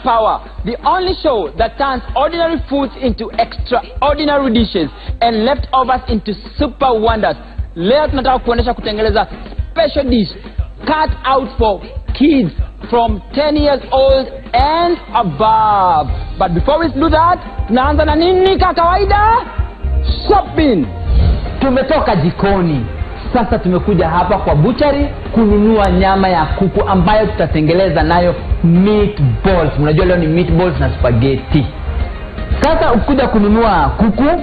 Power, the only show that turns ordinary foods into extraordinary dishes and leftovers into super wonders. Leo tunataka kuonesha kutengeneza special dish cut out for kids from 10 years old and above. But before we do that, tunaanza na nini kama kawaida? Shopping. Tumetoka jikoni. Sasa tumekuja hapa kwa butchery kununua nyama ya kuku ambayo tutatengeleza nayo meatballs. Unajua leo ni meatballs na spaghetti. Sasa ukikuja kununua kuku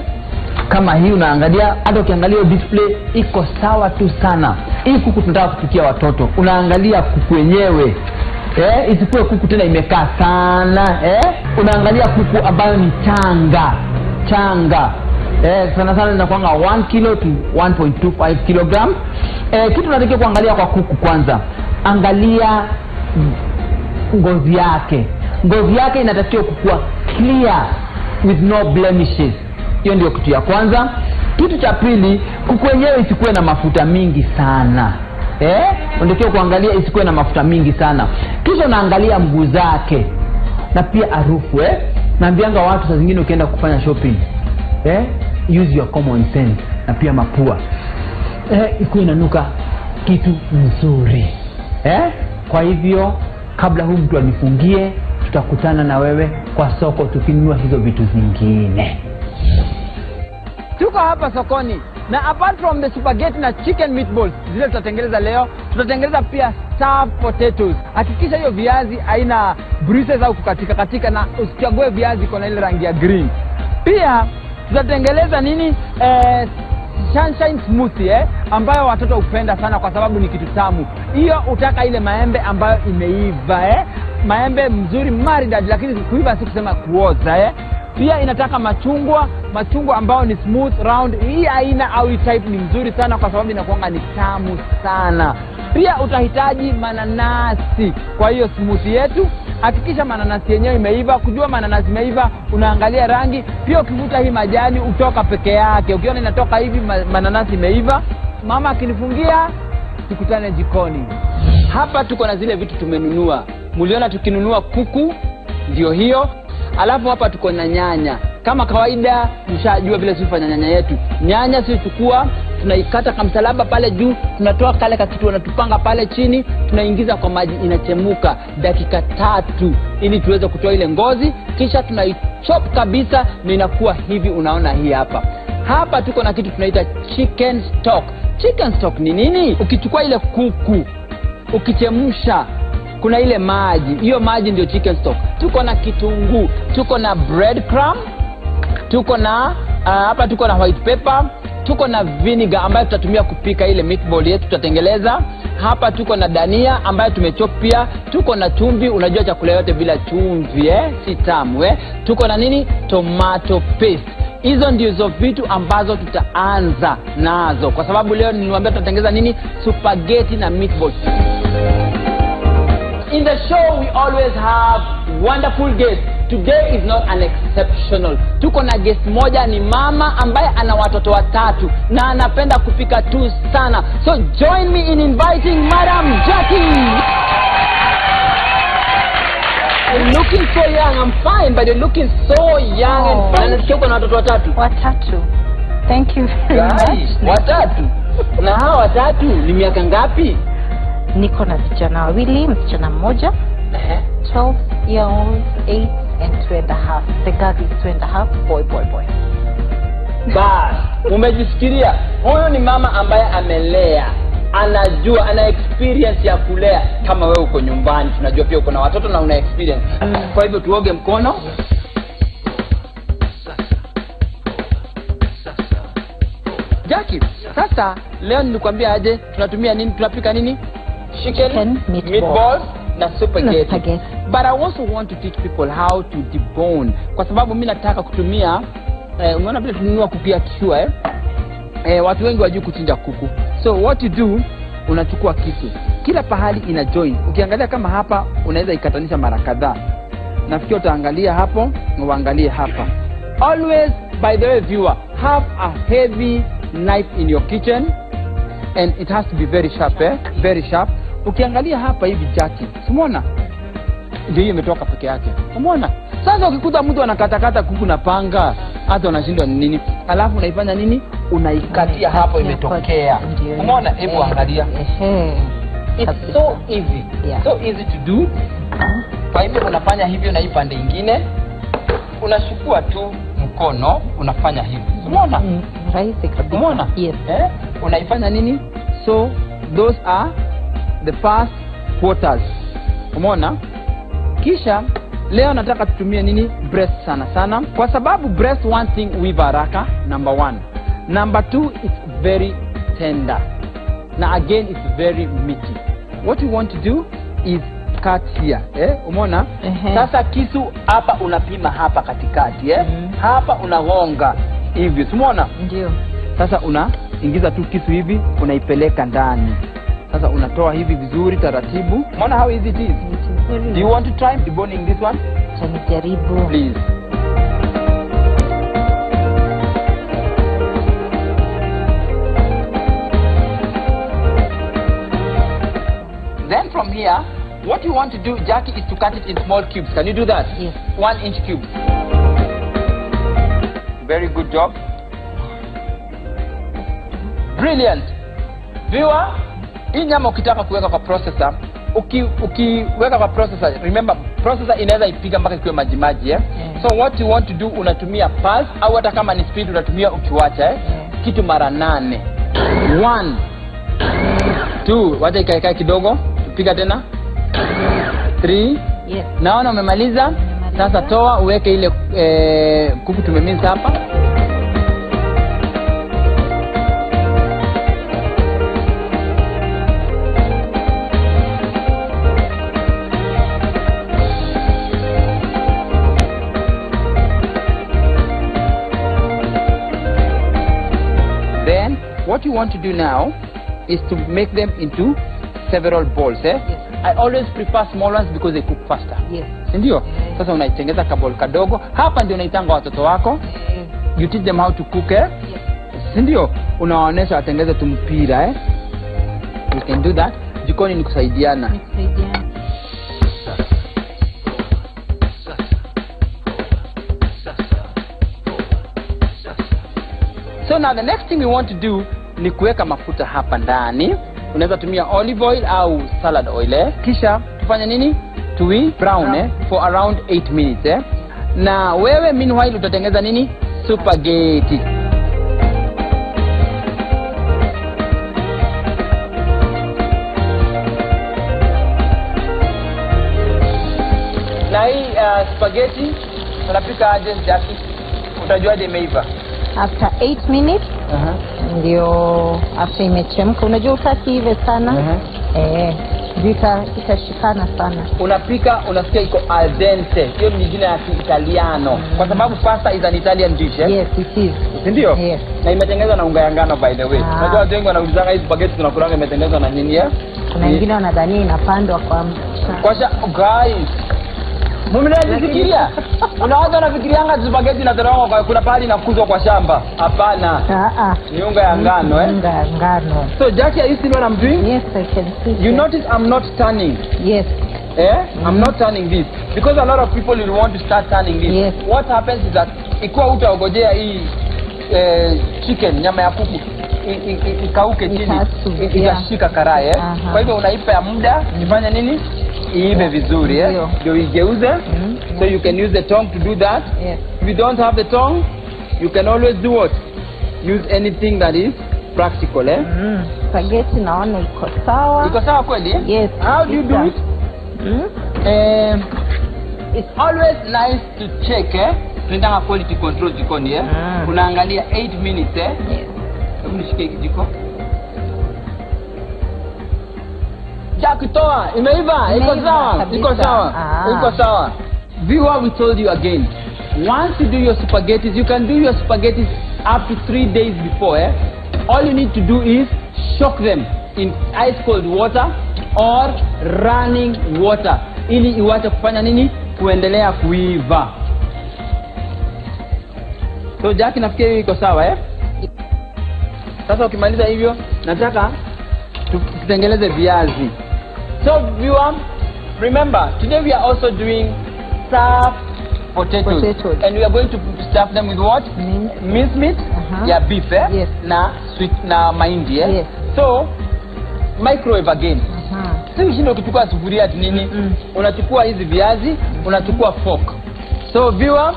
kama hii, unaangalia, hata ukiangalia display iko sawa tu sana. Hii kuku tunataka kupikia watoto. Unaangalia kuku wenyewe. Isikuwe kuku tena imekaa sana. Unaangalia kuku ambayo ni changa. Sana sana inakuanga 1 kilo to 1.25 kilogram. Kitu tunatakiwa kuangalia kwa kuku kwanza, angalia ngozi yake. Ngozi yake inatakiwa kuwa clear with no blemishes. Hiyo ndio kitu ya kwanza. Kitu cha pili, kuku wenyewe isikuwe na mafuta mingi sana. Unatakiwa kuangalia isikuwe na mafuta mingi sana. Kisha unaangalia mguu zake na pia harufu. Naambianga watu saa zingine ukienda kufanya shopping, use your common sense na pia mapua. Ikuwe inanuka kitu nzuri. Kwa hivyo kabla huyu mtu anifungie, tutakutana na wewe kwa soko tukinunua hizo vitu zingine. Tuko hapa sokoni na apart from the spaghetti na chicken meatballs zile tutatengeneza leo, tutatengeneza pia stuffed potatoes. Hakikisha hiyo viazi haina bruises au kukatika na usichague viazi kwa ile rangi ya green. Pia tutatengeneza nini? Sunshine smoothie ambayo watoto hupenda sana kwa sababu ni kitu tamu. Hiyo utaka ile maembe ambayo imeiva, maembe mzuri maridadi, lakini kuiva si kusema kuoza. Pia inataka machungwa ambayo ni smooth round. Hii aina au hii type ni mzuri sana kwa sababu inakuanga ni tamu sana. Pia utahitaji mananasi kwa hiyo smoothie yetu. Hakikisha mananasi yenyewe imeiva. Kujua mananasi imeiva, unaangalia rangi. Pia ukivuta hii majani utoka peke yake. Ukiona inatoka hivi mananasi imeiva, mama akinifungia, tukutane jikoni. Hapa tuko na zile vitu tumenunua. Muliona tukinunua kuku, ndio hiyo. Alafu hapa tuko na nyanya. Kama kawaida mshajua vile sifanya nyanya yetu. Nyanya sisi chukua, tunaikata kama msalaba pale juu, tunatoa kale kitu wanatupanga pale chini, tunaingiza kwa maji inachemuka dakika 3 ili tuweze kutoa ile ngozi, kisha tunaichop kabisa na inakuwa hivi unaona hii hapa. Hapa tuko na kitu tunaita chicken stock. Chicken stock ni nini? Ukichukua ile kuku, ukichemsha, kuna ile maji, hiyo maji ndio chicken stock. Tuko na kitunguu, tuko na breadcrumb, tuko na hapa tuko na white pepper, tuko na vinegar ambayo tutatumia kupika ile meatball yetu tutatengeleza. Hapa tuko na dania ambayo tumechop pia, tuko na chumvi. Unajua chakula yote bila chumvi si tamu. Tuko na nini? Tomato paste. Hizo ndizo vitu ambazo tutaanza nazo kwa sababu leo niliwaambia tutatengeneza nini? Spaghetti na meatballs. In the show we always have wonderful guests. Today is not an exceptional. Tuko na guest moja, ni mama ambaye ana watoto 3 na anapenda kupika tu sana. So join me in inviting Madam Jackie. You're looking so young. I'm fine, but you're looking so young and fine. Nasikia uko na watoto 3. 3. Thank you very much. 3. Na hao 3 ni miaka ngapi? Niko na vijana wawili, msichana mmoja, 12 year old, 8 and 2.5. The girl is 2.5, boy. Bas, umejifikiria? Huyo ni mama ambaye amelea, anajua, ana experience ya kulea. Kama wewe uko nyumbani, tunajua pia uko na watoto na una experience. Kwa hivyo tuoge mkono. Jackie, sasa leo nilikwambia aje tunatumia nini, tunapika nini? chicken meatballs na spaghetti. But I also want to teach people how to debone, kwa sababu mimi nataka kutumia umeona vile tununua kuku ya kishua watu wengi wajui kuchinja kuku. So what you do, unachukua kisu, kila pahali ina join. Ukiangalia kama hapa unaweza ikatanisha mara kadhaa. Nafikiri utaangalia hapo na uangalie hapa. Always, by the way viewer, have a heavy knife in your kitchen and it has to be very sharp, very sharp. Ukiangalia hapa hivi jaki, umeona? Ndio hiyo imetoka peke yake. Umeona? Sasa ukikuta mtu anakatakata kuku na panga, hata unashindwa ni nini? Alafu unaifanya nini? Unaikatia hapo imetokea. Umeona? Hebu angalia. It's so easy. So easy to do. Kwa hivyo unafanya hivyo na hii pande nyingine. Unachukua tu mkono, unafanya hivi. Umeona? Rahisi kabisa. Umeona? Yes. Unaifanya nini? So those are the first quarters. Umeona? Kisha leo nataka tutumie nini? Breast sana sana. Kwa sababu breast, one thing huiva haraka, number 1. Number 2, it's very tender. Now again, it's very meaty. What you want to do is cut here. Umeona? Sasa kisu hapa unapima hapa katikati. Hapa unagonga hivi. Umeona? Ndio. Sasa unaingiza tu kisu hivi, unaipeleka ndani. Sasa unatoa hivi vizuri taratibu. Umeona how easy it is? Do you want to try deboning this one? Jaribu. Please. Then from here, what you want to do, Jackie, is to cut it in small cubes. Can you do that? Yes. 1-inch cubes. Very good job. Brilliant. Viewer, hii nyama ukitaka kuweka kwa processor, ukiweka kwa processor, remember processor inaweza ipiga mpaka ikiwe maji maji. So what you want to do, unatumia pulse au hata kama ni speed unatumia ukiwacha kitu mara 8. 1 2, wacha ikae kidogo, piga tena 3. Yes. Naona umemaliza. Sasa toa uweke ile kuku tumemiza hapa. Then what you want to do now is to make them into several balls. Yes. I always prefer small ones because they cook faster. Yes. Ndio? Sasa unaitengeza kabol kadogo. Hapa ndio unaitanga watoto wako. You teach them how to cook. Yes. Ndio? Unawaonesha watengeze tumpira. You can do that. Jikoni ni kusaidiana. So now the next thing we want to do ni kuweka mafuta hapa ndani. Unaweza tumia olive oil au salad oil. Kisha tufanya nini? Tui brown for around 8 minutes. Na wewe meanwhile utatengeneza nini? Spaghetti. Na hii spaghetti tunapika aje Jackie? Utajuaje imeiva? After 8 minutes. Ndio after imechemka. Unajua utaki hivi sana. Itashikana sana. Unapika unasikia iko al dente. Hiyo ni jina ya Kiitaliano. Kwa sababu pasta is an Italian dish. Yes, it is. Ndio? Yes. Na imetengenezwa na unga ya ngano by the way. Unajua watu wengi wanaulizanga hizi spaghetti tunakulanga imetengenezwa na nini Kuna wengine wanadhania inapandwa kwa guys. Mnajifikiria? Unaanza unafikirianga spaghetti na torongo kwa kuna pahali inakuzwa kwa shamba. Hapana. Ni unga ya ngano Unga ya ngano. So Jackie, are you see what I'm doing? Yes, I can see. You notice I'm not turning. Yes. I'm not turning this because a lot of people will want to start turning this. Yes. What happens is that ikiwa utaogojea hii chicken nyama ya kuku ikauke chini itashika karai Kwa hivyo unaipa muda ifanye nini? Iive vizuri ndio igeuze. So you can use the tongue to do that. If you don't have the tongue, you can always do what? Use anything that is practical. Spaghetti naona iko sawa. Iko sawa kweli? Yes. How do you do it? It's always nice to check tunataka quality control jikoni unaangalia 8 minutes Hebu nishike jiko. Jack, toa. Imeiva. Iko sawa. Iko sawa. Iko sawa. Viewer, we told you again. Once you do your spaghettis, you can do your spaghettis up to 3 days before. All you need to do is shock them in ice cold water or running water ili iwache kufanya nini? Kuendelea kuiva. So Jack, nafikiri iko sawa Sasa ukimaliza hivyo, nataka tutengeneze viazi. So viewer, remember, today we are also doing stuffed potatoes. And we are going to stuff them with what? Minced meat. Yeah, beef Yes. Na sweet na mahindi Yes. So microwave again. Si ushindo ukichukua sufuria ati nini? Unachukua hizi viazi, unachukua fork. So viewer,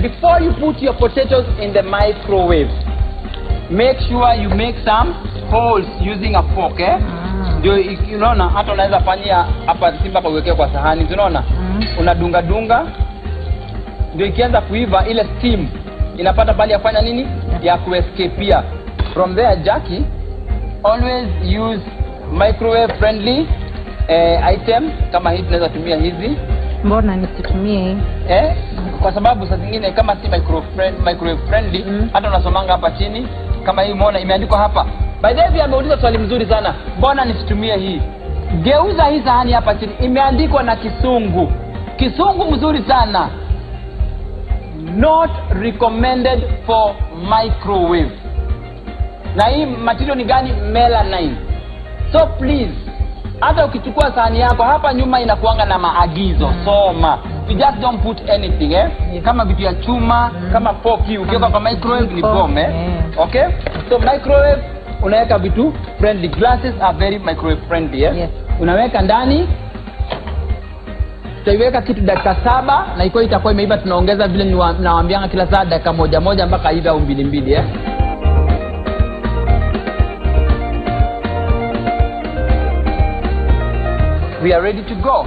before you put your potatoes in the microwave, make sure you make some holes using a fork ndio unaona, hata unaweza fanyia hapa simba kwa kuwekea kwa sahani, unaona? Unadunga dunga ndio ikianza kuiva ile steam inapata bali yafanya nini? Ya kuescapea. From there, Jackie, always use microwave friendly item. Kama hii tunaweza tumia hizi. Mbona nisitumie hii? Kwa sababu saa zingine kama si microwave friendly, hata unasomanga hapa chini kama hii umeona imeandikwa hapa. By the way, ameuliza swali mzuri sana. Mbona nisitumie hii? Geuza hii sahani hapa chini, imeandikwa na Kisungu. Kisungu mzuri sana. Not recommended for microwave. Na hii material ni gani? Melamine. So please, hata ukichukua sahani yako hapa nyuma inakuanga na maagizo. Soma. You just don't put anything Kama vitu ya chuma, kama fork ukiweka kwa microwave ni bomb Okay? So microwave unaweka vitu friendly. Glasses are very microwave friendly Yes. Unaweka ndani. Tutaiweka kitu dakika 7 na itakuwa imeiva. Tunaongeza vile nawaambianga kila saa dakika 1 mpaka ive au 2 We are ready to go.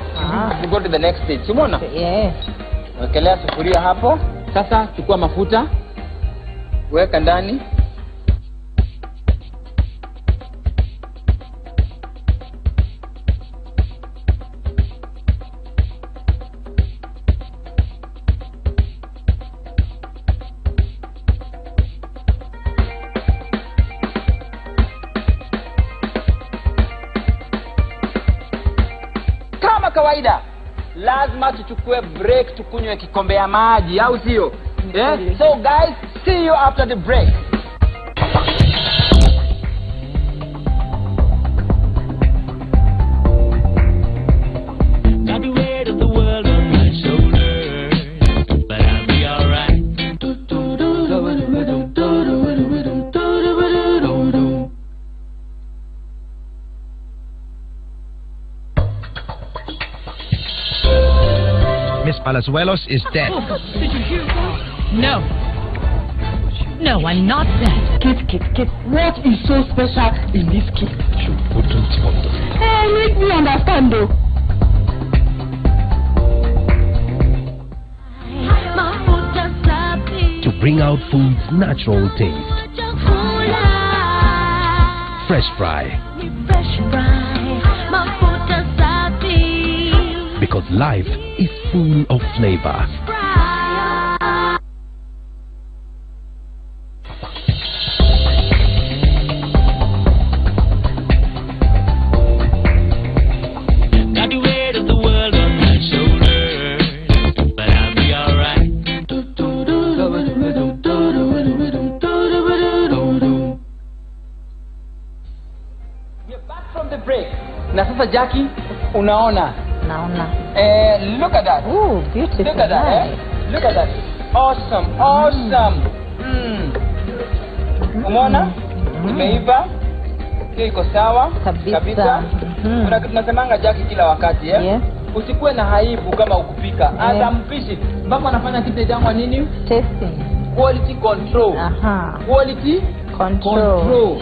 To go to the next stage. Umeona? Yes. Wekelea sufuria hapo. Sasa chukua mafuta. Weka ndani. Kawaida lazima tuchukue break, tukunywe kikombe ya maji au sio? So guys, see you after the break. Got the weight of the world on my shoulders, but I'll be alright. Miss Palazuelos is dead. Did you hear that? No. No, I'm not dead. Kit. What is so special in this kit? Hey, make me understand though. To bring out food's natural taste. Fresh fry. Because life is full of flavor. Got the weight of the world on my shoulders, but I'll be alright. We're back from the break. Na sasa Jackie, unaona? Naona. Look at that. Ooh, beautiful. Look at that. Look at that. Awesome. Umeona? Imeiva. Hiyo iko sawa kabisa. Kuna tunasemanga Jackie kila wakati Yes. Usikuwe na haibu kama ukupika. Hata mpishi mpaka anafanya kitu jambo nini? Tasting. Quality control. Quality control.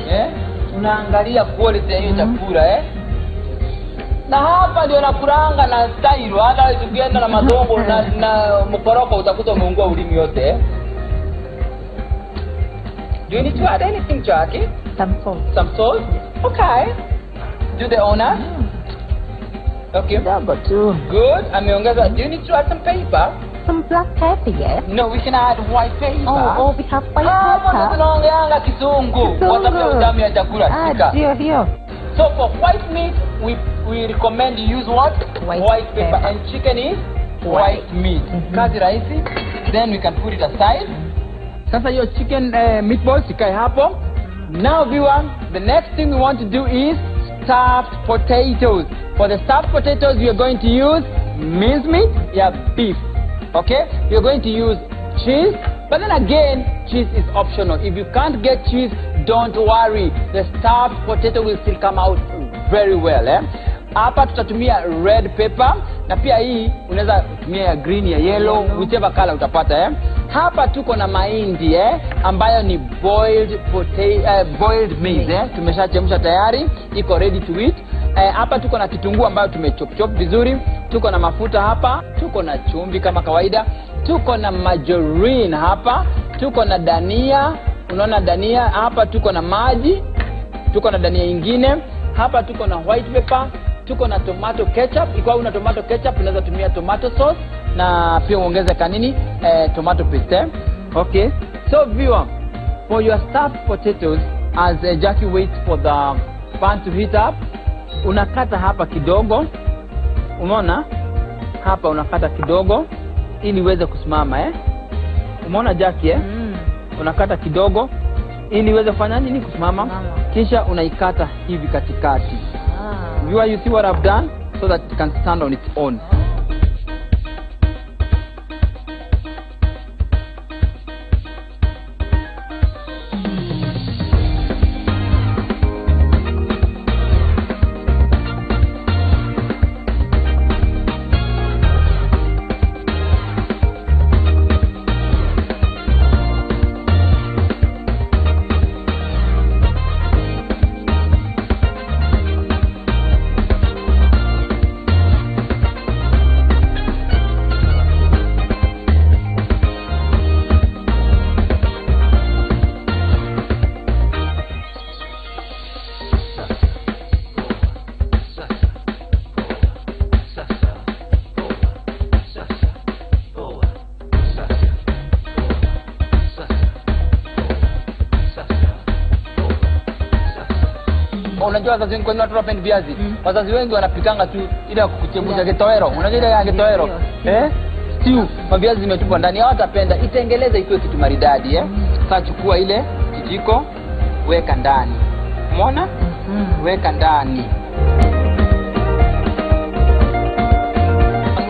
Unaangalia quality ya hiyo chakula Na hapa ndio nakuranga na style, hata ukienda na madongo na mkoroko utakuta umeungua ulimi yote. Do you need to add anything, Jackie? Some salt. Some salt? Okay. do the honor. Okay. Double two. Good. Ameongeza. Do you need to add some paper? Some black pepper, yes. No, we can add white paper. Oh, we have white Hapo pepper. tunaongeanga kizungu. Kwa sababu ya utamu ya chakula. Shika. Here. So for white meat, we recommend you use what? White Pepper. pepper. And chicken is white meat. Kazi rahisi. Then we can put it aside. Sasa hiyo chicken meatballs ikae hapo. Now viewer, the next thing we want to do is stuffed potatoes. For the stuffed potatoes, we are going to use mincemeat, beef. Okay? We are going to use cheese. But then again, cheese is optional. If you can't get cheese, don't worry. The stuffed potato will still come out very well. Hapa tutatumia red pepper. Na pia hii unaweza tumia ya green, ya yellow, whichever color utapata. Hapa tuko na mahindi ambayo ni boiled maize. Tumeshachemsha tayari, iko ready to eat. Hapa tuko na kitunguu ambayo tumechop vizuri. Tuko na mafuta hapa, tuko na chumvi kama kawaida. Tuko na margarine hapa, tuko na dania. Unaona dania hapa, tuko na maji, tuko na dania nyingine. Hapa tuko na white pepper, tuko na tomato ketchup. Ikiwa una tomato ketchup unaweza tumia tomato sauce na pia uongeze kanini tomato paste. Okay, so viewer, for your stuffed potatoes, as Jackie waits for the pan to heat up, unakata hapa kidogo. Umeona hapa unakata kidogo ili iweze kusimama. Umeona Jackie unakata kidogo ili iweze kufanya nini, kusimama. Kisha unaikata hivi katikati. You see what I've done, so that it can stand on its own. Unajua wazazi wengi kwa nini watu wapenda viazi? Wazazi wengi wanapikanga tu ile kuchemsha kitowero. Unajua ile ya kitowero? Stew, maviazi zimetupwa ndani. Hawatapenda. Itengeleze ikuwe kitu maridadi. Sasa chukua ile kijiko, weka ndani. Umeona? Weka ndani.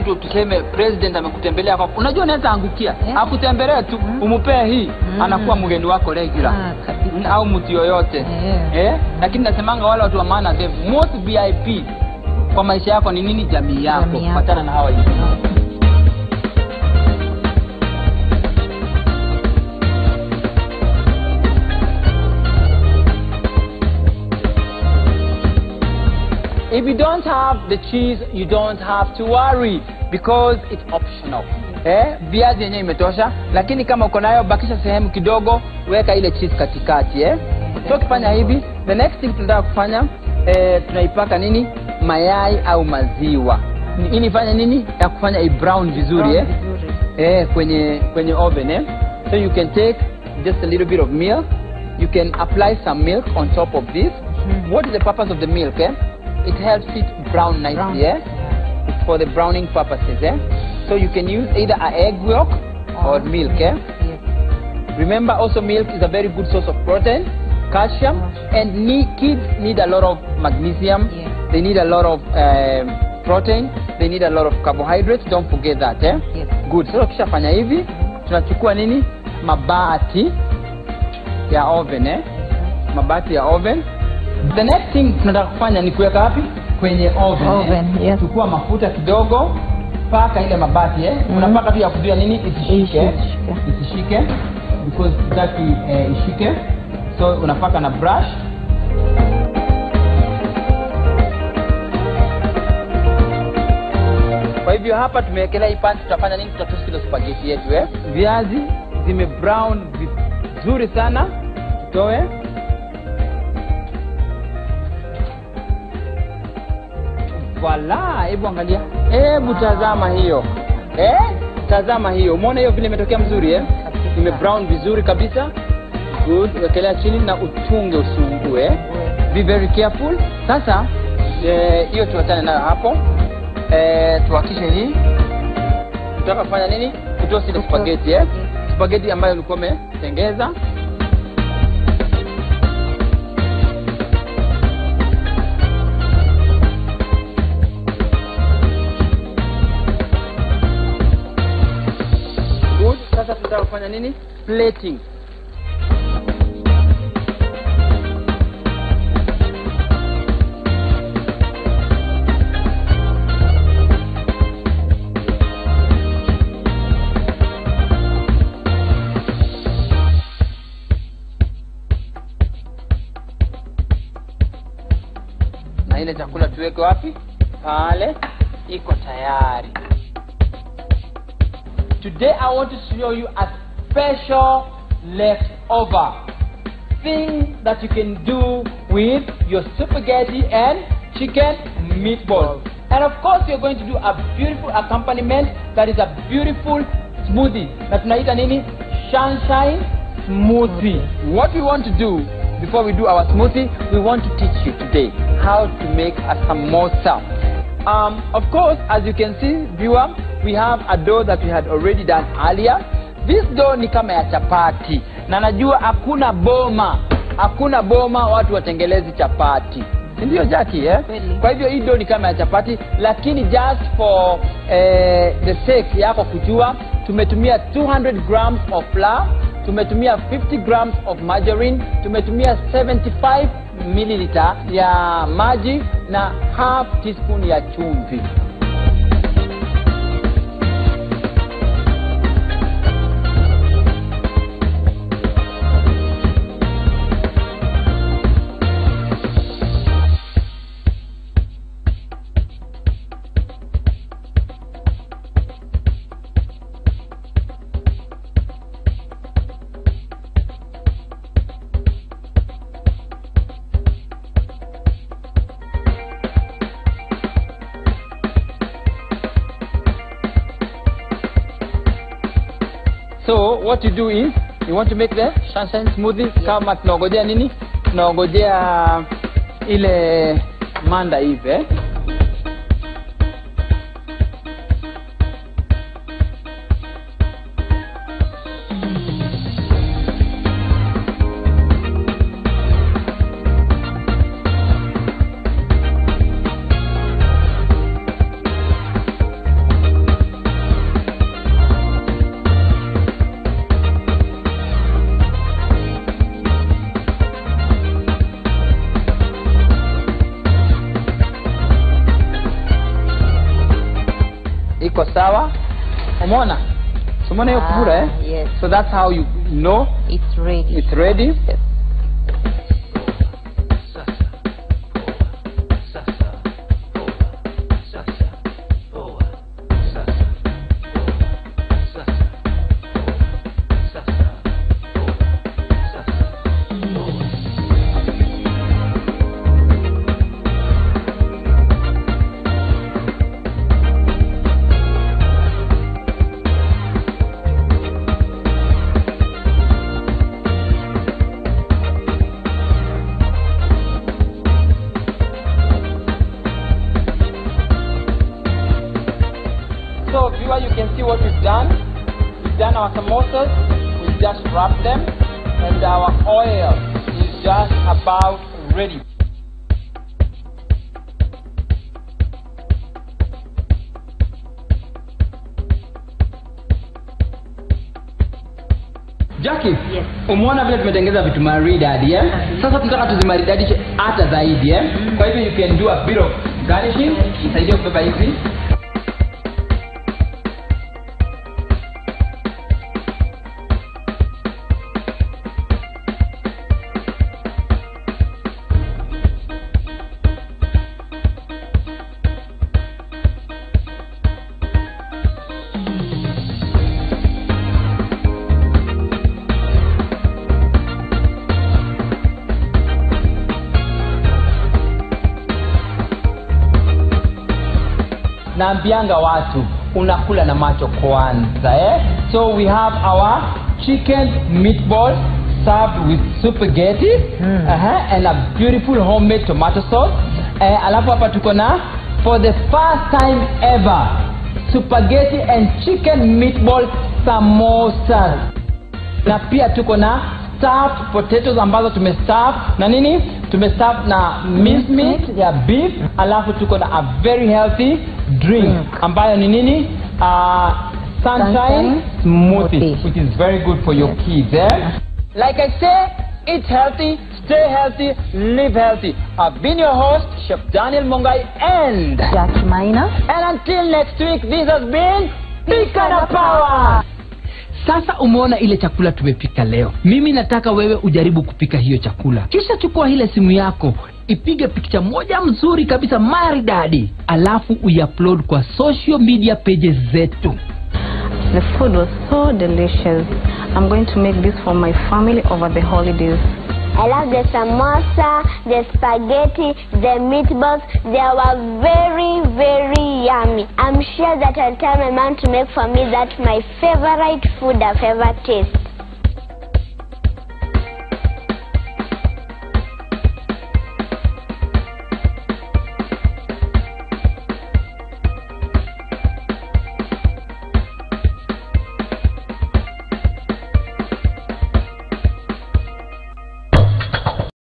Mtu tuseme president amekutembelea kwa, unajua unaweza angukia. Akutembelee tu, umupee hii, anakuwa mgeni wako regular. Au mtu yoyote. Lakini nasemanga wale watu wa maana, the most VIP kwa maisha yako ni nini? Jamii yako. Patana na hawa hivi. If you don't have the cheese, you don't have to worry because it's optional. Viazi yenyewe imetosha, lakini kama uko nayo bakisha sehemu kidogo, weka ile cheese katikati. So kifanya hivi, the next thing tunataka kufanya, tunaipaka nini? Mayai au maziwa. Ili ifanye nini? Ya kufanya i brown vizuri. Kwenye oven. So you can take just a little bit of milk. You can apply some milk on top of this. What is the purpose of the milk? It helps it brown nicely. It's for the browning purposes. So you can use either an egg yolk or milk. Remember also milk is a very good source of protein, calcium, and kids need a lot of magnesium. They need a lot of protein. They need a lot of carbohydrates. Don't forget that. Good. So kisha fanya hivi, tunachukua nini? Mabati ya oven. Mabati ya oven. The next thing tunataka kufanya ni kuweka wapi? Kwenye oven. Chukua mafuta kidogo, paka ile mabati. Unapaka tu ya kuzuia nini? Isishike. Because taki ishike. So unapaka na brush. Kwa hivyo hapa tumewekelea hii pan, tutafanya nini? Tutatoast ile spaghetti yetu. Viazi zime brown vizuri sana. Tutoe. Voila, hebu angalia. Hebu tazama hiyo. Tazama hiyo. Umeona hiyo vile imetokea mzuri Ime brown vizuri kabisa. Good. Wekelea chini na uchunge usungue. Be very careful. Sasa hiyo tuachane nayo hapo. Tuhakishe hii. Tutaka kufanya nini? Kutoa ile spaghetti Spaghetti ambayo ulikuwa umetengeza. Good. Sasa tutaka kufanya nini? Plating. Ile chakula tuweke wapi? Pale. Iko tayari. Today I want to show you a special leftover thing that you can do with your spaghetti and chicken meatballs. And of course you're going to do a beautiful accompaniment that is a beautiful smoothie. Na tunaita nini? Sunshine smoothie. What we want to do before we do our smoothie, we want to teach you today how to make a samosa. Of course, as you can see, viewer, we have a dough that we had already done earlier. This dough ni kama ya chapati. Na najua hakuna boma watu watengelezi chapati. Ndio Jackie, Kwa hivyo hii dough ni kama ya chapati, lakini just for the sake yako kujua, tumetumia 200 grams of flour, tumetumia 50 grams of margarine, tumetumia 75 milliliter ya maji na half teaspoon ya chumvi. So what you do is you want to make the sunshine smoothie. Kama tunangojea nini? Tunangojea ile manda hivi iko sawa. Umeona hiyo kufura Yes. So that's how you know It's ready. It's ready. Yes. So viewer, you can see what we've done. We've done our samosas, we've just wrapped them, and our oil is just about ready. Jackie, Yes. umeona vile tumetengeza vitu maridadi Sasa tunataka tuzimaridadishe hata zaidi Kwa hivyo you can do a bit of garnishing. Nisaidie kubeba hivi. naambianga watu unakula na macho kwanza So we have our chicken meatballs served with spaghetti and a beautiful homemade tomato sauce. Alafu hapa tuko na for the first time ever spaghetti and chicken meatball samosa. Na pia tuko na stuffed potatoes ambazo tumestaff na nini? Tumestaff na minced meat ya beef. Alafu tuko na a very healthy drink ambayo ni nini? Sunshine smoothie, which is very good for your kids. Like I say, eat healthy, stay healthy, live healthy. I've been your host, Chef Daniel Mongai and Jackie Maina. And until next week, this has been Pika na Power. Sasa umeona ile chakula tumepika leo. Mimi nataka wewe ujaribu kupika hiyo chakula. Kisha chukua ile simu yako, ipige picha moja mzuri kabisa maridadi. Alafu uiupload kwa social media pages zetu. The food was so delicious. I'm going to make this for my family over the holidays. I love the samosa, the spaghetti, the meatballs. They were very, very yummy. I'm sure that I'll tell my mom to make for me. That's my favorite food I've ever tasted.